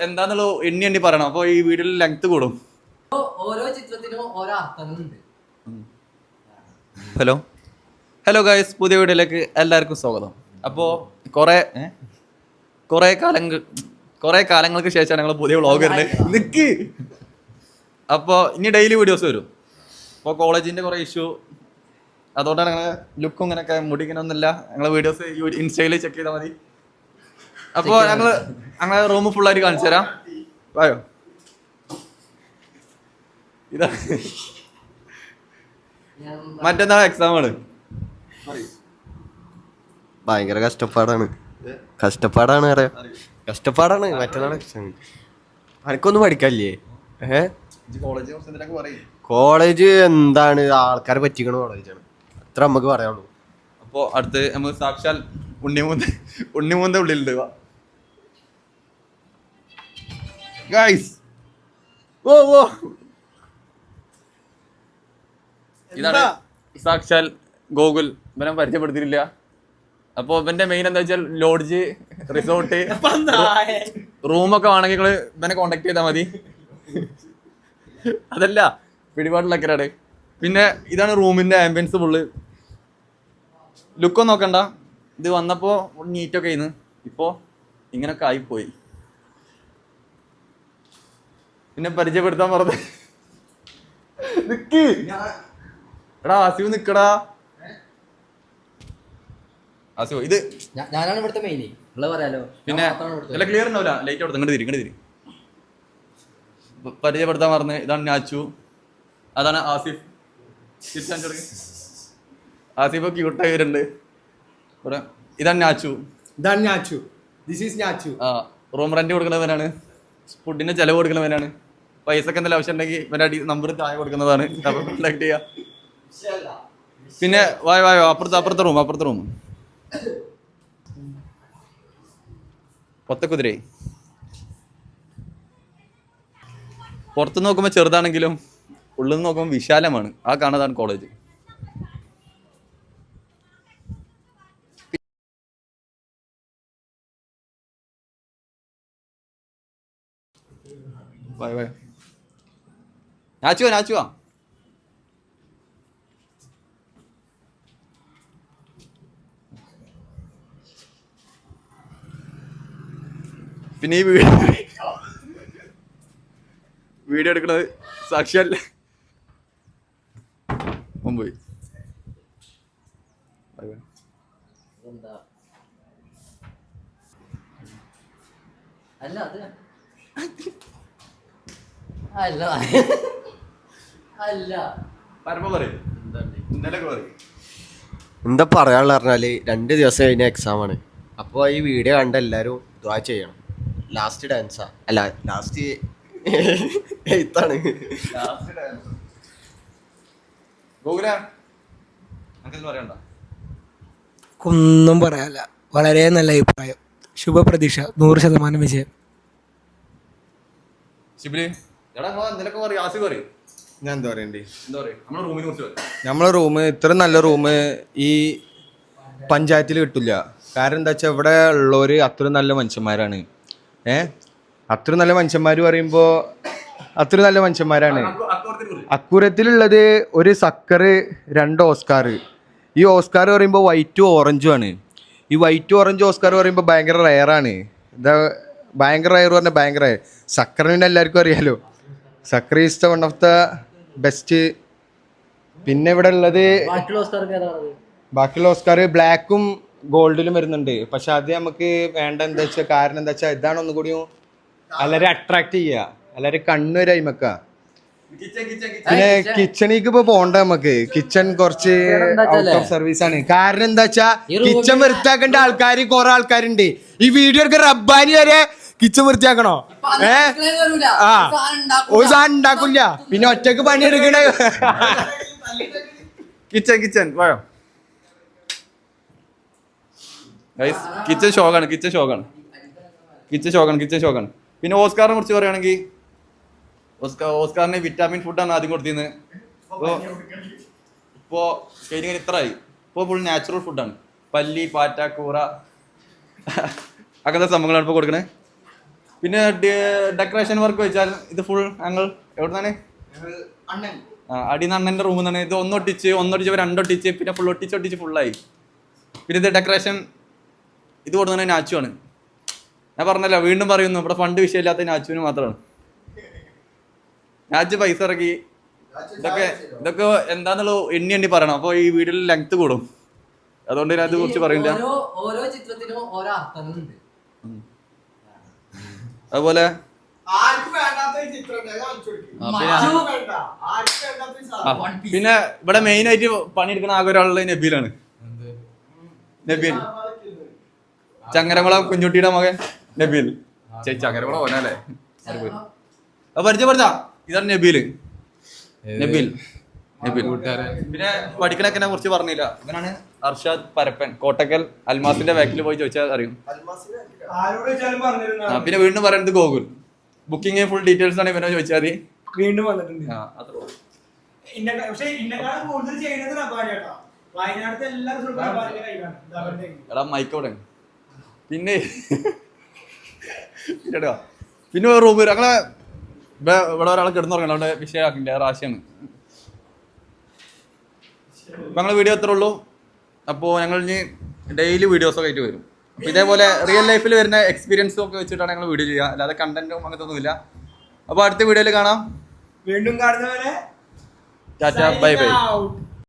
എന്താന്നുള്ള എണ്ണി പറയണം. അപ്പൊ ഈ വീഡിയോയിൽ ലെങ്ത് കൂടും. ഓരോ ചിത്രത്തിനും ഓരോ അർത്ഥങ്ങളുണ്ട്. ഹലോ ഗൈസ്, പുതിയ വീഡിയോയിലേക്ക് എല്ലാവർക്കും സ്വാഗതം. അപ്പോൾ കുറേ കാലങ്ങൾക്ക് ശേഷമാണ് ഞങ്ങൾ പുതിയ വ്ളോഗ് വരുന്നത്. നിക്ക്. അപ്പോൾ ഇനി ഡെയിലി വീഡിയോസ് വരും. അപ്പോൾ കോളേജിൻ്റെ കുറേ ഇഷ്യൂ, അതുകൊണ്ടാണ് ഞങ്ങൾ ലുക്കും ഇങ്ങനെയൊക്കെ മുടിക്കണമെന്നില്ല. ഞങ്ങളെ വീഡിയോസ് ഇൻസ്റ്റയിൽ ചെക്ക് ചെയ്താൽ മതി. അപ്പോൾ ഞങ്ങളെ റൂം ഫുള്ളായിട്ട് കാണിച്ചു തരാം. വായോ. ഇതാ മറ്റന്നാൾ എക്സാം ആണ്. ഭയങ്കര കഷ്ടപ്പാടാണ് അറിയാം. കഷ്ടപ്പാടാണ് മറ്റന്നാൾ എക്സാം. എനിക്കൊന്നും പഠിക്കാല്ലേ? കോളേജ് എന്താണ്, ആൾക്കാരെ പറ്റിക്കണ കോളേജാണ്, അത്ര നമുക്ക് പറയാനുള്ളൂ. അപ്പോൾ അടുത്ത് നമുക്ക് സാക്ഷാൽ ഉണ്ണിമൂന്റെ ഉള്ളിലുണ്ട്. ഗൈസ്, ഇതാണ് സാക്ഷാൽ ഗോകുൽ. ഇവനെ പരിചയപ്പെടുത്തിയിട്ടില്ല. അപ്പൊ ഇവന്റെ മെയിൻ എന്താ വെച്ചാൽ ലോഡ്ജ്, റിസോർട്ട്, റൂമൊക്കെ വേണമെങ്കിൽ നിങ്ങള് ഇവനെ കോണ്ടാക്ട് ചെയ്താൽ മതി. അതല്ല, പിടിപാടിലൊക്കെയാണ്. പിന്നെ ഇതാണ് റൂമിന്റെ ആംബിയൻസ് ഫുള്ള്. ലുക്കൊന്നും നോക്കണ്ട. ഇത് വന്നപ്പോ നീറ്റൊക്കെ ആയിരുന്നു, ഇപ്പോ ഇങ്ങനൊക്കെ ആയിപ്പോയി. പിന്നെ പരിചയപ്പെടുത്താൻ പറഞ്ഞത് നിക്ക്. എടാ ആസിഫ് നിക്കടാ. ആസിഫ് ഇത് ഞാനാണ് ഇവിടുത്തെ മെയിൻ. പറയാലോ. പിന്നെ എല്ലാം ക്ലിയർ ഉണ്ടാവില്ല. ലൈറ്റ് കൊടുത്ത് ഇങ്ങോട്ട് തിരി. പരിചയപ്പെടുത്താൻ പറഞ്ഞ് ഇതാണ് നാച്ചു, അതാണ് ആസിഫ്. ആസിഫ് ക്യൂട്ടായി വരുന്നുണ്ട്. ഇതാണ് നാച്ചു. റൂം റെന്റ് കൊടുക്കുന്നവനാണ്, ഫുഡിന്റെ ചെലവ് കൊടുക്കുന്നവനാണ്. പൈസക്ക് എന്തെങ്കിലും ആവശ്യം ഉണ്ടെങ്കിൽ ഇവന്റെ നമ്പർ താഴെ കൊടുക്കുന്നതാണ്, കോൺടാക്ട് ചെയ്യാം. പിന്നെ വായോ അപ്പുറത്തെ റൂം പൊത്തക്കുതിരേ. പുറത്ത് നോക്കുമ്പോൾ ചെറുതാണെങ്കിലും ഉള്ളിൽ നിന്ന് നോക്കുമ്പോൾ വിശാലമാണ്. ആ കാണുന്നതാണ് കോളേജ്. നാച്ചുവാ. പിന്നെ ഈ വീഡിയോ എടുക്കുന്നത് സാക്ഷാൽ മുമ്പ്. എന്താ പറയാനുള്ള പറഞ്ഞാല് 2 ദിവസം കഴിഞ്ഞ എക്സാം ആണ്. അപ്പോൾ ഈ വീഡിയോ കണ്ട എല്ലാവരും ദ്വാ ചെയ്യണം. ലാസ്റ്റ് ഡാൻസാ അല്ല, ലാസ്റ്റ് എഴുത്താണ്. ഒന്നും പറയാല്ല. വളരെ നല്ല അഭിപ്രായം. ശുഭപ്രതീക്ഷ, 100% വിജയം. ഞാൻ എന്താ പറയണ്ടേ, നമ്മളെ റൂം ഇത്ര നല്ല റൂം ഈ പഞ്ചായത്തിൽ കിട്ടില്ല. കാരണം എന്താ വെച്ചാൽ ഇവിടെ ഉള്ളവര് അത്ര നല്ല മനുഷ്യന്മാരാണ്. അത്ര നല്ല മനുഷ്യന്മാർ പറയുമ്പോൾ അത്ര നല്ല മനുഷ്യന്മാരാണ്. അക്കൂരത്തിലുള്ളത് ഒരു സക്കർ, 2 ഓസ്കാർ. ഈ ഓസ്കാർ പറയുമ്പോൾ വൈറ്റും ഓറഞ്ചും ആണ്. ഈ വൈറ്റും ഓറഞ്ച് ഓസ്കാർ പറയുമ്പോൾ ഭയങ്കര റയറാണ്. ഇതാ ഭയങ്കര റയർ പറഞ്ഞാൽ ഭയങ്കര സക്കറിന് എല്ലാവർക്കും അറിയാലോ. Sucker is the one of the best. പിന്നെ ഇവിടെ ഉള്ളത് ബാക്കിയുള്ള ഓസ്കാർ ബ്ലാക്കും ഗോൾഡിലും വരുന്നുണ്ട്. പക്ഷെ അത് നമുക്ക് വേണ്ട എന്താ വെച്ചാൽ, കാരണം എന്താ വെച്ചാൽ ഇതാണ് ഒന്നുകൂടിയും എല്ലാവരും അട്രാക്ട് ചെയ്യുക, എല്ലാവരും കണ്ണുരയിമക്ക. പിന്നെ കിച്ചണിക്ക് ഇപ്പൊ പോണ്ട, നമുക്ക് കിച്ചൺ കുറച്ച് ഔട്ട് ഓഫ് സർവീസ് ആണ്. കാരണം എന്താ വെച്ചാ കിച്ചൺ വൃത്തിയാക്കേണ്ട ആൾക്കാർ കുറെ ആൾക്കാരുണ്ട്. ഈ വീഡിയോ എടുക്ക റബ്ബാനി വരെ കിച്ചൺ വൃത്തിയാക്കണോ? ഒരു സാധനം ഉണ്ടാക്കില്ല, പിന്നെ ഒറ്റക്ക് പണിയെടുക്കണ. കിച്ചൺ വായോ. കിച്ചൺ ഷോക്കാണ്. പിന്നെ ഓസ്കാറിനെ കുറിച്ച് പറയുകയാണെങ്കിൽ ഓസ്കാറിന് വിറ്റാമിൻ ഫുഡാണ് ആദ്യം കൊടുത്തിരുന്നത്. ഇപ്പോൾ കഴിഞ്ഞ ഇത്രയായി. ഇപ്പോൾ ഫുൾ നാച്ചുറൽ ഫുഡാണ്. പല്ലി, പാറ്റ, കൂറ, അങ്ങനത്തെ സംഭവങ്ങളാണ് ഇപ്പോൾ കൊടുക്കണേ. പിന്നെ ഡെക്കറേഷൻ വർക്ക് വെച്ചാൽ ഇത് ഫുൾ ഞങ്ങൾ എവിടുന്നാണ് അടിന്ന് അണ്ണൻ്റെ റൂമിൽ നിന്നാണ്. ഇത് ഒന്നൊട്ടിച്ച് രണ്ടൊട്ടിച്ച് പിന്നെ ഫുൾ ഒട്ടിച്ച് ഫുള്ളായി. പിന്നെ ഇത് ഡെക്കറേഷൻ ഇത് കൊടുക്കുന്നത് നാച്ചുവാണ്. ഞാൻ പറഞ്ഞല്ലോ, വീണ്ടും പറയുന്നു, ഇവിടെ ഫണ്ട് വിഷയമില്ലാത്ത നാച്ചുവിന് മാത്രമാണ്. നാച്ചു പൈസ ഇറക്കി ഇതൊക്കെ എന്താന്നുള്ളത് എണ്ണി പറയണം. അപ്പോൾ ഈ വീഡിയോയിൽ ലെങ്ത് കൂടും, അതുകൊണ്ട് ഞാൻ അതിനെ കുറിച്ച് പറയില്ല. ഓരോ ചിത്രത്തിനും ഓരോ അർത്ഥങ്ങളുണ്ട്. അതുപോലെ പിന്നെ ഇവിടെ മെയിൻ ആയിട്ട് പണിയെടുക്കുന്ന ആകെ ഒരാളുള്ള നബീലാണ്. നബീൽ ചങ്ങരകുളം കുഞ്ഞുട്ടിയുടെ മകൻ നബീൽ. ചങ്ങരകുളം പോനല്ലേ പരിചയപ്പെടുത്താ, ഇതാണ് നബീൽ. പിന്നെ പഠിക്കണൊക്കെ കുറിച്ച് പറഞ്ഞില്ല. ഇവനാണ് അർഷാദ് പരപ്പൻ, കോട്ടക്കൽ അൽമാസിന്റെ ബാക്കിൽ പോയി ചോദിച്ചാൽ അറിയും. പിന്നെ വീണ്ടും പറയുന്നത് ഗോകുൽ. ബുക്കിംഗ് ഫുൾ ഡീറ്റെയിൽസ് ആണ് ഇവനോ ചോദിച്ചാൽ മതി. വീണ്ടും വന്നിട്ടുണ്ട്. എടാ മൈക്കോടെ. പിന്നെ പിന്നെ റൂം ഞങ്ങളെ ഇവിടെ ഒരാളെ കിടന്നുറങ്ങണം, അവിടെ വിഷയമാക്കില്ല, റാശിയാണ്. അപ്പൊ ഞങ്ങൾ വീഡിയോ എത്ര ഉള്ളൂ. അപ്പോൾ ഞങ്ങൾ ഇനി ഡെയിലി വീഡിയോസൊക്കെ ആയിട്ട് വരും. അപ്പോൾ ഇതേപോലെ റിയൽ ലൈഫിൽ വരുന്ന എക്സ്പീരിയൻസും ഒക്കെ വെച്ചിട്ടാണ് ഞങ്ങൾ വീഡിയോ ചെയ്യുക, അല്ലാതെ കണ്ടന്റും അങ്ങനത്തെ ഒന്നുമില്ല. അപ്പോൾ അടുത്ത വീഡിയോയിൽ കാണാം. വീണ്ടും കാണുന്നവരെ ടാറ്റ, ബൈ ബൈ.